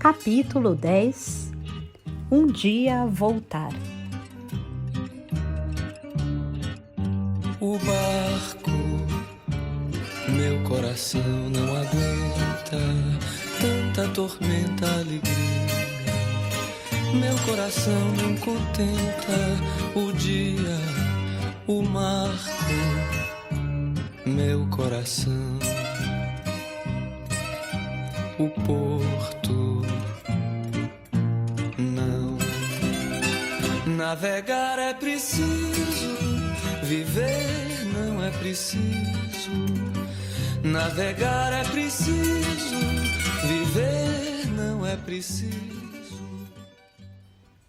Capítulo 10. Um dia voltar. O barco, meu coração não aguenta tanta tormenta, alegria. Meu coração não contenta o dia, o marco, meu coração, o porto. Não, navegar é preciso, viver não é preciso. Navegar é preciso, viver não é preciso.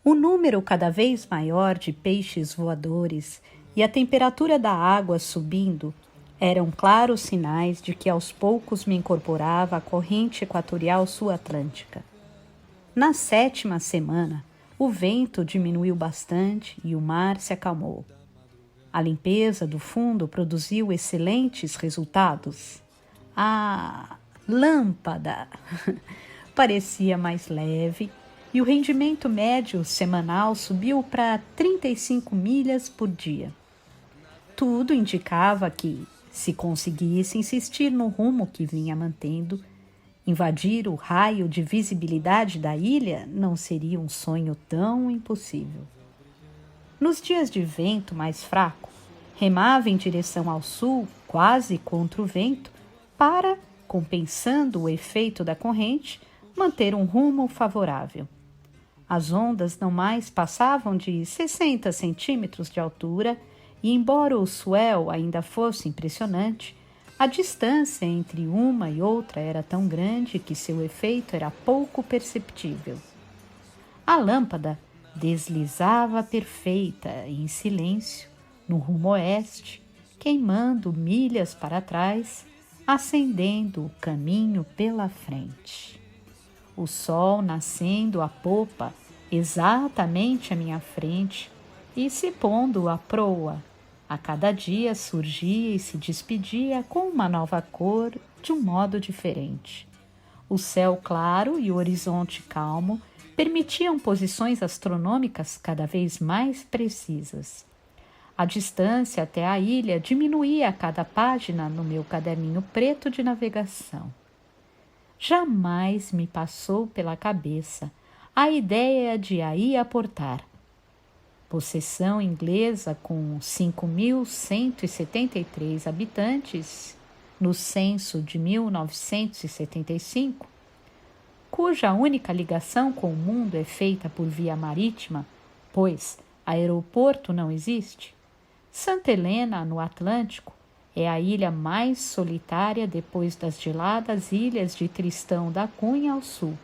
O número cada vez maior de peixes voadores e a temperatura da água subindo eram claros sinais de que aos poucos me incorporava à corrente equatorial sul-atlântica. Na 7ª semana, o vento diminuiu bastante e o mar se acalmou. A limpeza do fundo produziu excelentes resultados. A lâmpada parecia mais leve e o rendimento médio semanal subiu para 35 milhas por dia. Tudo indicava que, se conseguisse insistir no rumo que vinha mantendo, invadir o raio de visibilidade da ilha não seria um sonho tão impossível. Nos dias de vento mais fraco, remava em direção ao sul, quase contra o vento, para, compensando o efeito da corrente, manter um rumo favorável. As ondas não mais passavam de 60 centímetros de altura e, embora o swell ainda fosse impressionante, a distância entre uma e outra era tão grande que seu efeito era pouco perceptível. A lâmpada deslizava perfeita e em silêncio no rumo oeste, queimando milhas para trás, acendendo o caminho pela frente. O sol nascendo à popa, exatamente à minha frente, e se pondo à proa. A cada dia surgia e se despedia com uma nova cor de um modo diferente. O céu claro e o horizonte calmo permitiam posições astronômicas cada vez mais precisas. A distância até a ilha diminuía a cada página no meu caderninho preto de navegação. Jamais me passou pela cabeça a ideia de aí aportar. Possessão inglesa com 5.173 habitantes no censo de 1975, cuja única ligação com o mundo é feita por via marítima, pois aeroporto não existe. Santa Helena, no Atlântico, é a ilha mais solitária depois das geladas ilhas de Tristão da Cunha ao sul.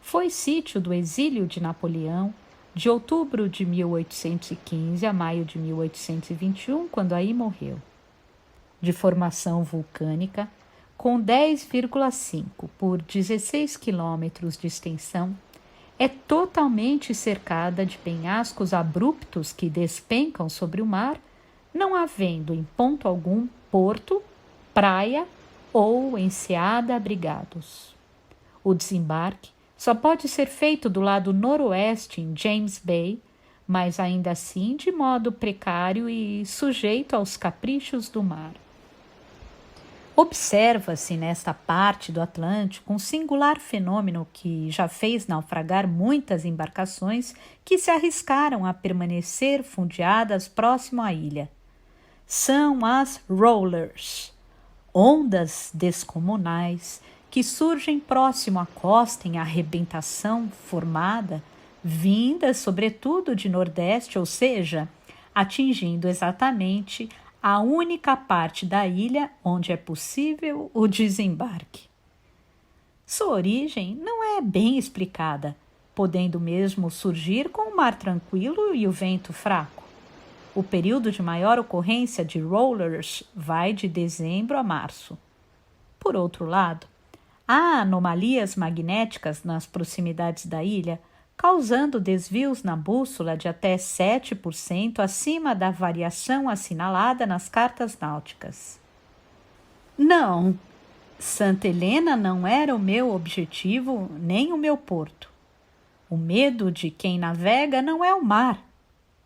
Foi sítio do exílio de Napoleão, de outubro de 1815 a maio de 1821, quando aí morreu. De formação vulcânica, com 10,5 por 16 quilômetros de extensão, é totalmente cercada de penhascos abruptos que despencam sobre o mar, não havendo em ponto algum porto, praia ou enseada abrigados. O desembarque só pode ser feito do lado noroeste em James Bay, mas ainda assim de modo precário e sujeito aos caprichos do mar. Observa-se nesta parte do Atlântico um singular fenômeno que já fez naufragar muitas embarcações que se arriscaram a permanecer fundeadas próximo à ilha. São as rollers, ondas descomunais que surgem próximo à costa em arrebentação formada, vindas sobretudo de nordeste, ou seja, atingindo exatamente a única parte da ilha onde é possível o desembarque. Sua origem não é bem explicada, podendo mesmo surgir com o mar tranquilo e o vento fraco. O período de maior ocorrência de rollers vai de dezembro a março. Por outro lado, há anomalias magnéticas nas proximidades da ilha, causando desvios na bússola de até 7% acima da variação assinalada nas cartas náuticas. Não, Santa Helena não era o meu objetivo nem o meu porto. O medo de quem navega não é o mar,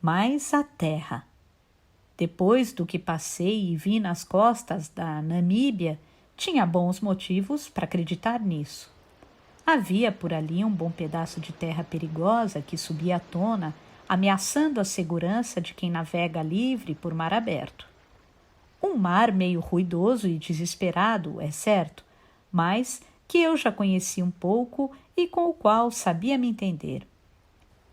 mas a terra. Depois do que passei e vi nas costas da Namíbia, tinha bons motivos para acreditar nisso. Havia por ali um bom pedaço de terra perigosa que subia à tona, ameaçando a segurança de quem navega livre por mar aberto. Um mar meio ruidoso e desesperado, é certo, mas que eu já conhecia um pouco e com o qual sabia me entender.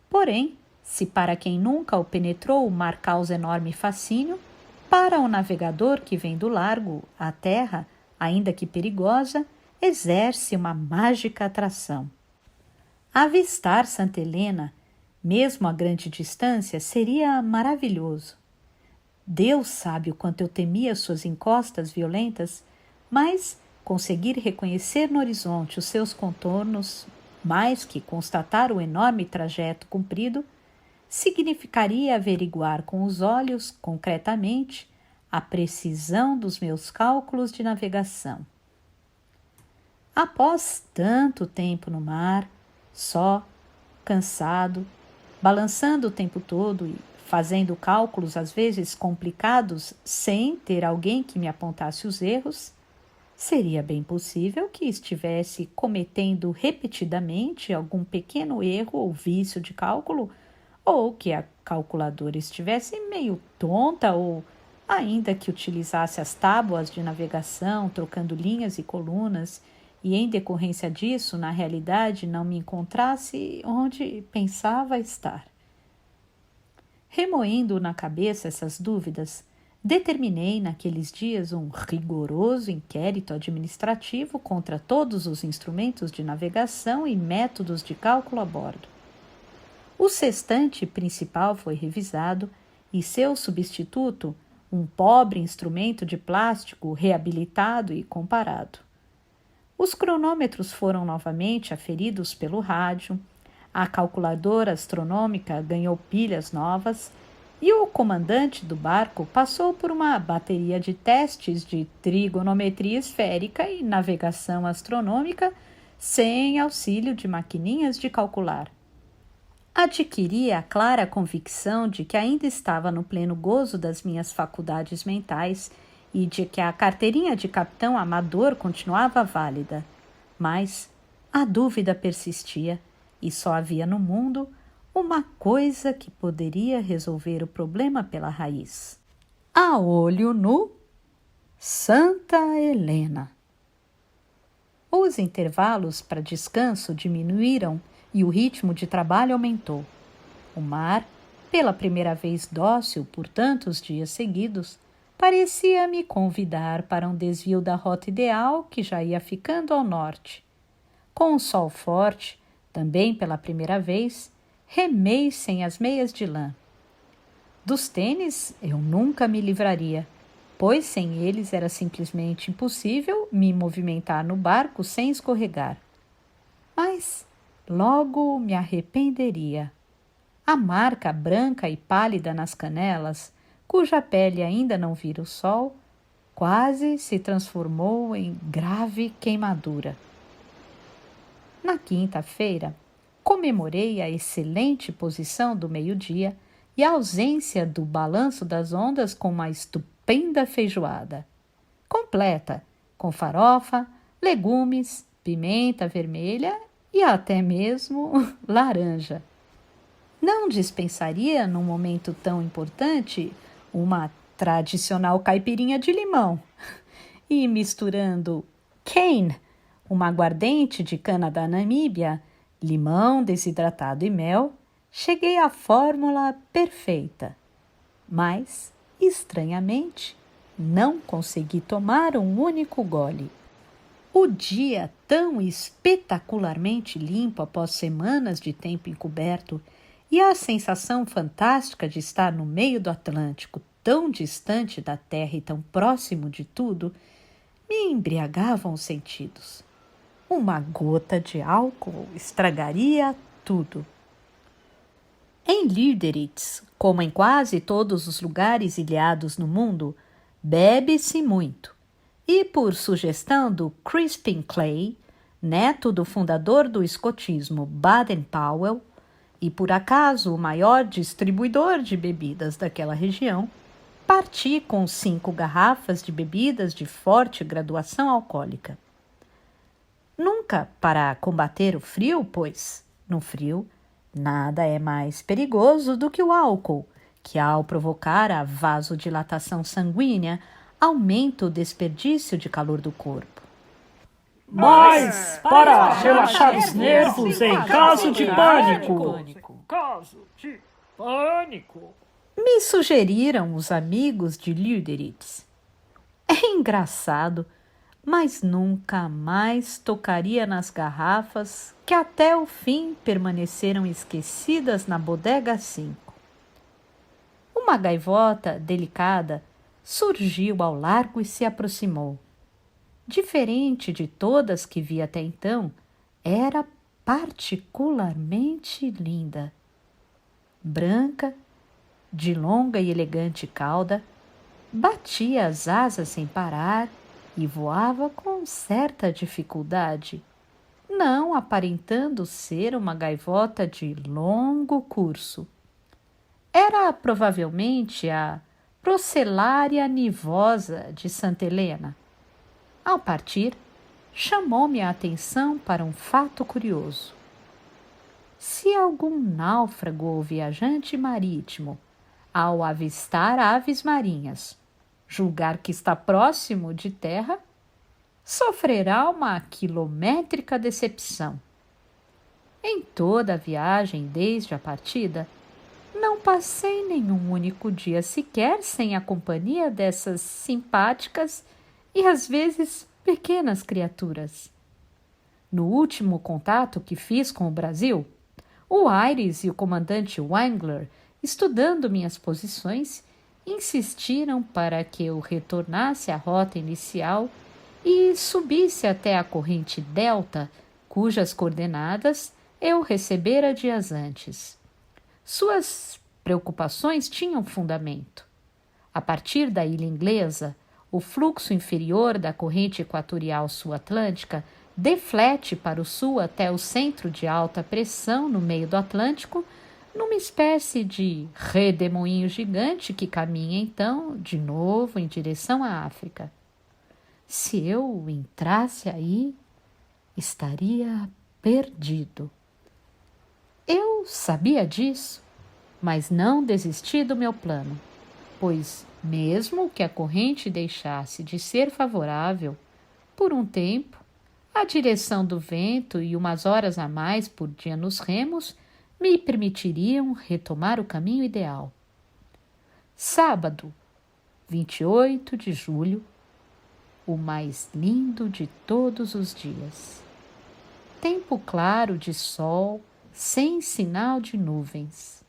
Porém, se para quem nunca o penetrou o mar causa enorme fascínio, para o navegador que vem do largo, a terra, ainda que perigosa, exerce uma mágica atração. Avistar Santa Helena, mesmo a grande distância, seria maravilhoso. Deus sabe o quanto eu temia suas encostas violentas, mas conseguir reconhecer no horizonte os seus contornos, mais que constatar o enorme trajeto cumprido, significaria averiguar com os olhos, concretamente, a precisão dos meus cálculos de navegação. Após tanto tempo no mar, só, cansado, balançando o tempo todo e fazendo cálculos às vezes complicados sem ter alguém que me apontasse os erros, seria bem possível que estivesse cometendo repetidamente algum pequeno erro ou vício de cálculo, ou que a calculadora estivesse meio tonta, ou ainda que utilizasse as tábuas de navegação, trocando linhas e colunas, e em decorrência disso, na realidade, não me encontrasse onde pensava estar. Remoendo na cabeça essas dúvidas, determinei naqueles dias um rigoroso inquérito administrativo contra todos os instrumentos de navegação e métodos de cálculo a bordo. O sextante principal foi revisado e seu substituto, um pobre instrumento de plástico, reabilitado e comparado. Os cronômetros foram novamente aferidos pelo rádio, a calculadora astronômica ganhou pilhas novas e o comandante do barco passou por uma bateria de testes de trigonometria esférica e navegação astronômica sem auxílio de maquininhas de calcular. Adquiri a clara convicção de que ainda estava no pleno gozo das minhas faculdades mentais e de que a carteirinha de capitão amador continuava válida. Mas a dúvida persistia e só havia no mundo uma coisa que poderia resolver o problema pela raiz. A olho nu, Santa Helena. Os intervalos para descanso diminuíram e o ritmo de trabalho aumentou. O mar, pela primeira vez dócil por tantos dias seguidos, parecia me convidar para um desvio da rota ideal que já ia ficando ao norte. Com o sol forte, também pela primeira vez, remei sem as meias de lã. Dos tênis eu nunca me livraria, pois sem eles era simplesmente impossível me movimentar no barco sem escorregar. Mas logo me arrependeria. A marca branca e pálida nas canelas, cuja pele ainda não vira o sol, quase se transformou em grave queimadura. Na quinta-feira, comemorei a excelente posição do meio-dia e a ausência do balanço das ondas com uma estupenda feijoada. Completa, com farofa, legumes, pimenta vermelha e até mesmo laranja. Não dispensaria, num momento tão importante, uma tradicional caipirinha de limão. E misturando cane, uma aguardente de cana da Namíbia, limão desidratado e mel, cheguei à fórmula perfeita. Mas, estranhamente, não consegui tomar um único gole. O dia, tão espetacularmente limpo após semanas de tempo encoberto, e a sensação fantástica de estar no meio do Atlântico, tão distante da terra e tão próximo de tudo, me embriagavam os sentidos. Uma gota de álcool estragaria tudo. Em Lüderitz, como em quase todos os lugares ilhados no mundo, bebe-se muito. E por sugestão do Crispin Clay, neto do fundador do escotismo Baden-Powell, e por acaso o maior distribuidor de bebidas daquela região, parti com 5 garrafas de bebidas de forte graduação alcoólica. Nunca para combater o frio, pois, no frio, nada é mais perigoso do que o álcool, que ao provocar a vasodilatação sanguínea, aumenta o desperdício de calor do corpo. Mas para relaxar os nervos em caso de pânico. Me sugeriram os amigos de Lüderitz. É engraçado, mas nunca mais tocaria nas garrafas que até o fim permaneceram esquecidas na bodega 5. Uma gaivota delicada surgiu ao largo e se aproximou. Diferente de todas que vi até então, era particularmente linda. Branca, de longa e elegante cauda, batia as asas sem parar e voava com certa dificuldade, não aparentando ser uma gaivota de longo curso. Era provavelmente a Procellaria nivosa de Santa Helena. Ao partir, chamou-me a atenção para um fato curioso. Se algum náufrago ou viajante marítimo, ao avistar aves marinhas, julgar que está próximo de terra, sofrerá uma quilométrica decepção. Em toda a viagem desde a partida, não passei nenhum único dia sequer sem a companhia dessas simpáticas e às vezes pequenas criaturas. No último contato que fiz com o Brasil, o Aires e o comandante Wengler, estudando minhas posições, insistiram para que eu retornasse à rota inicial e subisse até a corrente delta, cujas coordenadas eu recebera dias antes. Suas preocupações tinham fundamento. A partir da ilha inglesa, o fluxo inferior da corrente equatorial sul-atlântica deflete para o sul até o centro de alta pressão no meio do Atlântico, numa espécie de redemoinho gigante que caminha então de novo em direção à África. Se eu entrasse aí, estaria perdido. Eu sabia disso, mas não desisti do meu plano, pois mesmo que a corrente deixasse de ser favorável, por um tempo, a direção do vento e umas horas a mais por dia nos remos me permitiriam retomar o caminho ideal. Sábado, 28 de julho, o mais lindo de todos os dias. Tempo claro de sol, sem sinal de nuvens.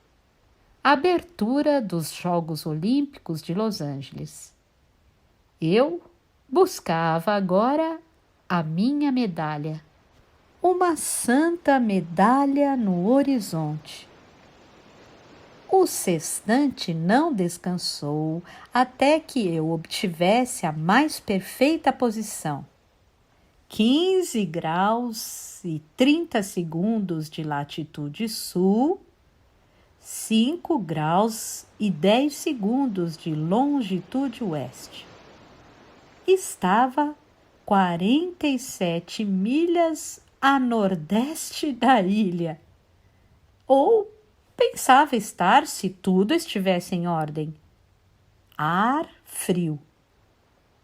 Abertura dos Jogos Olímpicos de Los Angeles. Eu buscava agora a minha medalha. Uma santa medalha no horizonte. O sextante não descansou até que eu obtivesse a mais perfeita posição. 15 graus e 30 segundos de latitude sul, 5 graus e 10 segundos de longitude oeste. Estava 47 milhas a nordeste da ilha. Ou pensava estar se tudo estivesse em ordem. Ar frio.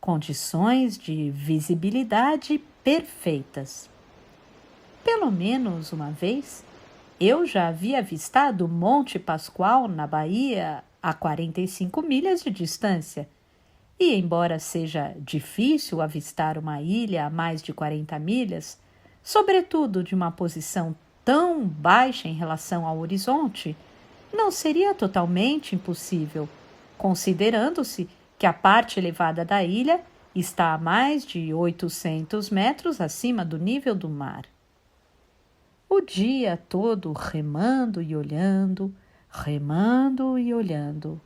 Condições de visibilidade perfeitas. Pelo menos uma vez, eu já havia avistado Monte Pascoal na Bahia a 45 milhas de distância. E, embora seja difícil avistar uma ilha a mais de 40 milhas, sobretudo de uma posição tão baixa em relação ao horizonte, não seria totalmente impossível, considerando-se que a parte elevada da ilha está a mais de 800 metros acima do nível do mar. O dia todo remando e olhando, remando e olhando.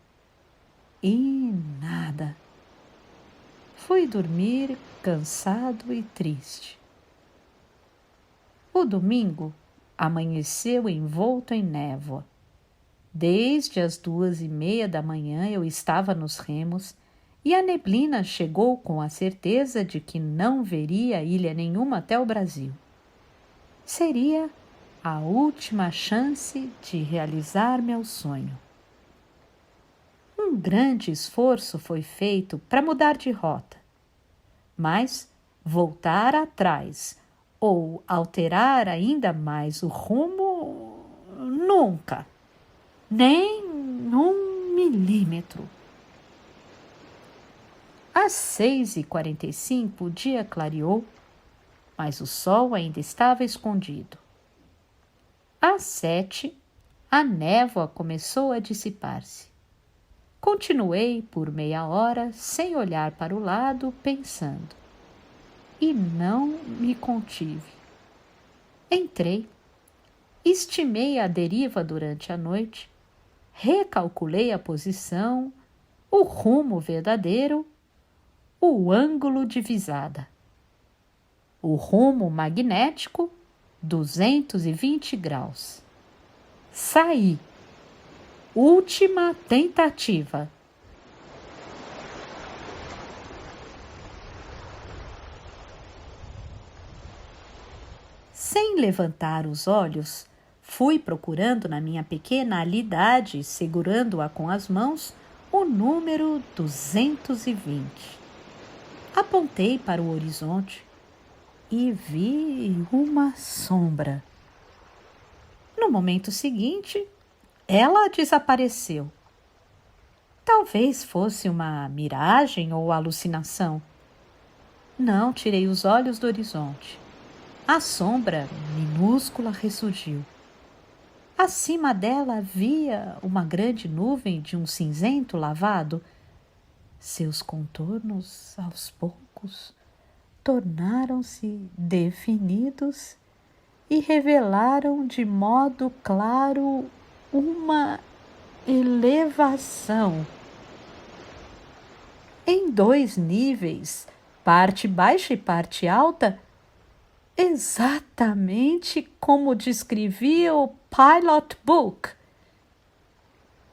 E nada. fui dormir cansado e triste. O domingo amanheceu envolto em névoa. Desde as 2:30 da manhã eu estava nos remos e a neblina chegou com a certeza de que não veria ilha nenhuma até o Brasil. Seria a última chance de realizar meu sonho. Um grande esforço foi feito para mudar de rota, mas voltar atrás ou alterar ainda mais o rumo, nunca, nem 1 milímetro. Às 6:45 o dia clareou, mas o sol ainda estava escondido. Às 7, a névoa começou a dissipar-se. Continuei por meia hora sem olhar para o lado, pensando. E não me contive. Entrei, estimei a deriva durante a noite, recalculei a posição, o rumo verdadeiro, o ângulo de visada. O rumo magnético, 220 graus. Saí. Última tentativa. Sem levantar os olhos, fui procurando na minha pequena alidade, segurando-a com as mãos, o número 220. Apontei para o horizonte e vi uma sombra. No momento seguinte, ela desapareceu. Talvez fosse uma miragem ou alucinação. Não tirei os olhos do horizonte. A sombra minúscula ressurgiu. Acima dela havia uma grande nuvem de um cinzento lavado. Seus contornos, aos poucos, tornaram-se definidos e revelaram de modo claro uma elevação. Em 2 níveis, parte baixa e parte alta, exatamente como descrevia o Pilot Book.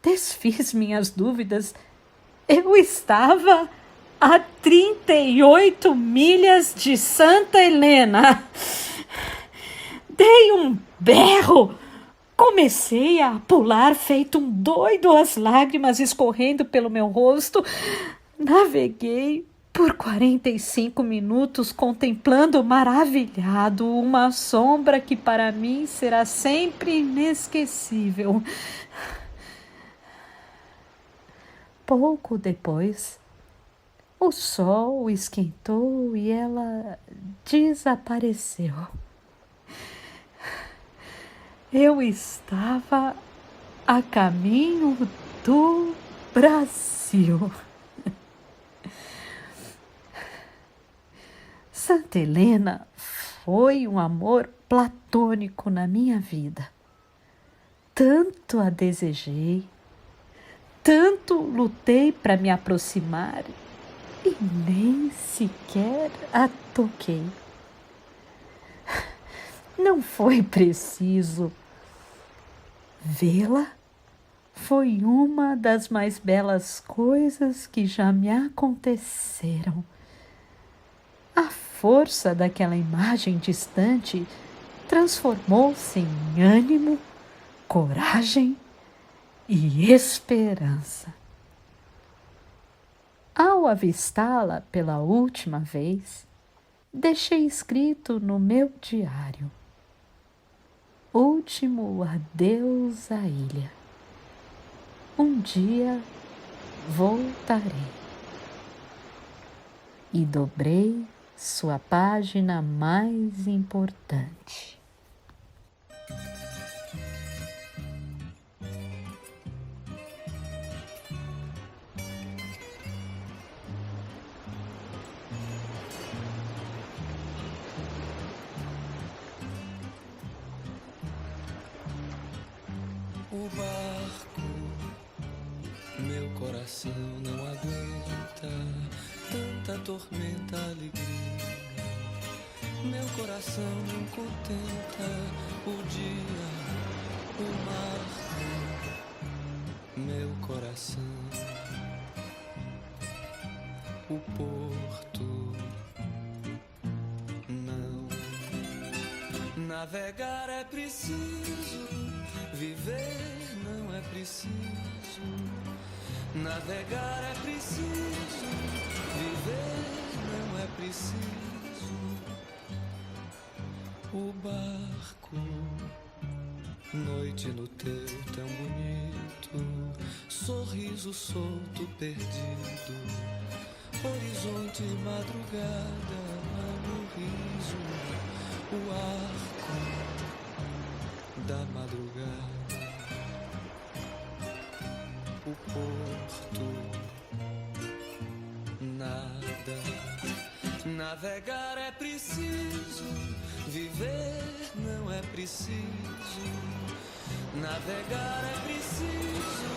Desfiz minhas dúvidas. Eu estava a 38 milhas de Santa Helena. Dei um berro. Comecei a pular feito um doido, as lágrimas escorrendo pelo meu rosto. Naveguei por 45 minutos contemplando maravilhado uma sombra que para mim será sempre inesquecível. Pouco depois, o sol esquentou e ela desapareceu. Eu estava a caminho do Brasil. Santa Helena foi um amor platônico na minha vida. Tanto a desejei, tanto lutei para me aproximar e nem sequer a toquei. Não foi preciso. Vê-la foi uma das mais belas coisas que já me aconteceram. A força daquela imagem distante transformou-se em ânimo, coragem e esperança. Ao avistá-la pela última vez, deixei escrito no meu diário: último adeus à ilha. Um dia voltarei. E dobrei sua página mais importante. O barco, meu coração não aguenta. tanta tormenta, alegria. Meu coração não contenta o dia, o mar. Meu coração, o porto. Não. Navegar é preciso, viver não é preciso. Navegar é preciso, viver não é preciso. O barco, noite no teu tão bonito, sorriso solto perdido, horizonte madrugada no riso, o arco da madrugada. O porto, nada. Navegar é preciso, viver não é preciso. Navegar é preciso,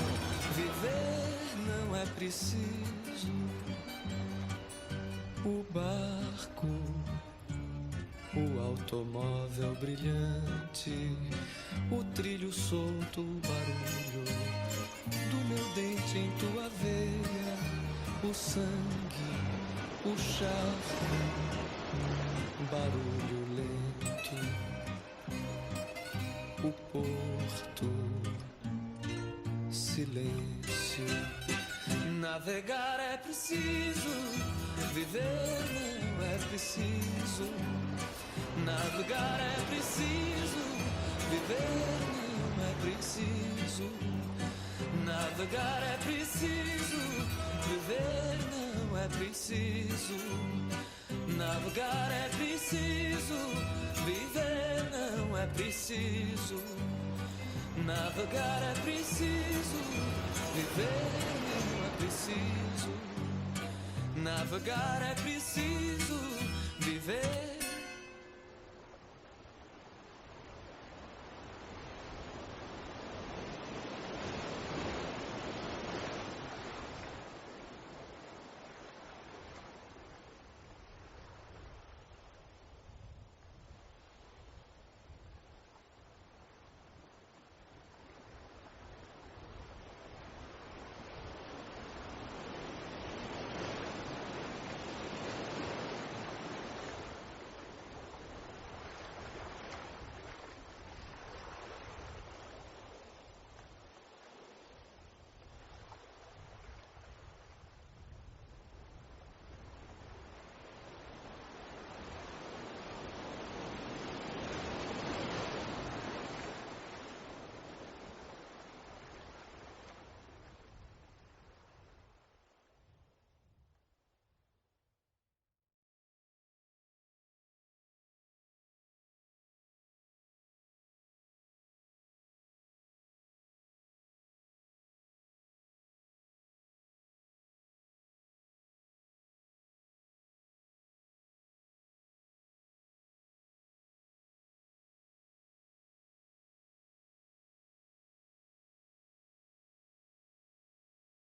viver não é preciso. O barco, o automóvel brilhante, o trilho solto, o barulho do meu dente em tua veia, o sangue, o charco, barulho lento, o porto, silêncio. Navegar é preciso, viver não é preciso. Navegar é preciso, viver não é preciso. Navegar é preciso, viver não é preciso. Navegar é preciso, viver não é preciso. Navegar é preciso, viver não é preciso. Navegar é preciso, viver